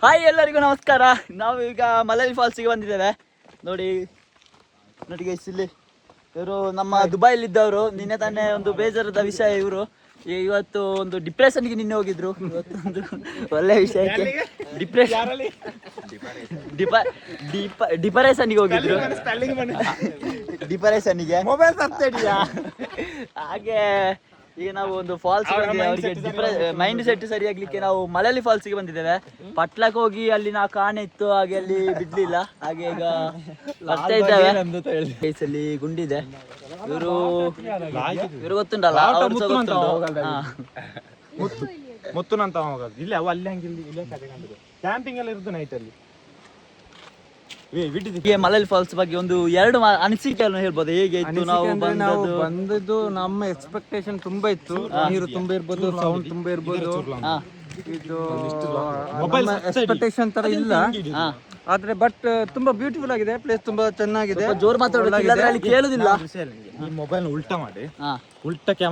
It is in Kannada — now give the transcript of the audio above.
ಹಾಯ್ ಎಲ್ಲರಿಗೂ ನಮಸ್ಕಾರ. ನಾವು ಈಗ ಮಲಲಿ ಫಾಲ್ಸಿಗೆ ಬಂದಿದ್ದೇವೆ. ನೋಡಿ ಗೈಸ್, ಇಲ್ಲಿ ಇವರು ನಮ್ಮ ದುಬೈಲಿದ್ದವರು. ನಿನ್ನೆ ತಾನೇ ಒಂದು ಬೇಜಾರದ ವಿಷಯ. ಇವರು ಇವತ್ತು ಒಂದು ಡಿಪ್ರೆಷನ್ಗೆ ನಿನ್ನೆ ಹೋಗಿದ್ರು. ಇವತ್ತೊಂದು ಒಳ್ಳೆ ವಿಷಯಕ್ಕೆ ಡಿಪ್ರೆಷನ್ಗೆ ಹೋಗಿದ್ರು. ಡಿಪ್ರೆಷನ್ಗೆ ಹಾಗೆ ಈಗ ನಾವು ಒಂದು ಫಾಲ್ಸ್ ಅವರಿಗೆ ಮೈಂಡ್ ಸೆಟ್ ಸರಿಯಾಗ್ಲಿಕ್ಕೆ ನಾವು ಮಲಲಿ ಫಾಲ್ಸ್ಗೆ ಬಂದಿದ್ದೇವೆ. ಪಟ್ಲಕ್ಕೆ ಹೋಗಿ ಅಲ್ಲಿ ನಾವು ಕಾಣೆ ಇತ್ತು, ಹಾಗೆ ಅಲ್ಲಿ ಬಿಡ್ಲಿಲ್ಲ. ಹಾಗೆ ಈಗ ಬರ್ತಾ ಇದ್ದೇವೆ. ಅಲ್ಲಿ ಗುಂಡಿದೆ. ಇವರು ಗೊತ್ತುಂಟಲ್ಲ, ಮುತ್ತುನಂತ ಹೋಗೋದು ಇಲ್ಲ. ಅವು ಅಲ್ಲಿ ಹಂಗಿಲ್ಲ, ಕ್ಯಾಂಪಿಂಗ್ ಎಲ್ಲ ಇರುದು ನೈಟ್ ಅಲ್ಲಿ. ಮಲಲಿ ಫಾಲ್ಸ್ ಬಗ್ಗೆ ಒಂದು ಎರಡು ಅನಿಸಿಕೆಯನ್ನು ಹೇಳ್ಬೋದು. ಹೇಗೆ ಇತ್ತು ನಾವು ಬಂದದ್ದು? ನಮ್ಮ ಎಕ್ಸ್ಪೆಕ್ಟೇಷನ್ ತುಂಬಾ ಇತ್ತು. ನೀರು ತುಂಬಾ ಇರ್ಬೋದು, ಸೌಂಡ್ ತುಂಬಾ ಇರ್ಬೋದು. ಇದು ಎಕ್ಸ್ಪೆಕ್ಟೇಷನ್ ತರ ಇಲ್ಲ, ಆದ್ರೆ ಬಟ್ ತುಂಬಾ ಬ್ಯೂಟಿಫುಲ್ ಆಗಿದೆ. ಪ್ಲೇಸ್ ತುಂಬಾ ಚೆನ್ನಾಗಿದೆ. ಜೋರ್ ಮಾತಾಡೋದು ಕೇಳುದಿಲ್ಲ. ಮೊಬೈಲ್ ಉಲ್ಟಾ ಮಾಡಿ ಉಲ್ಟಾ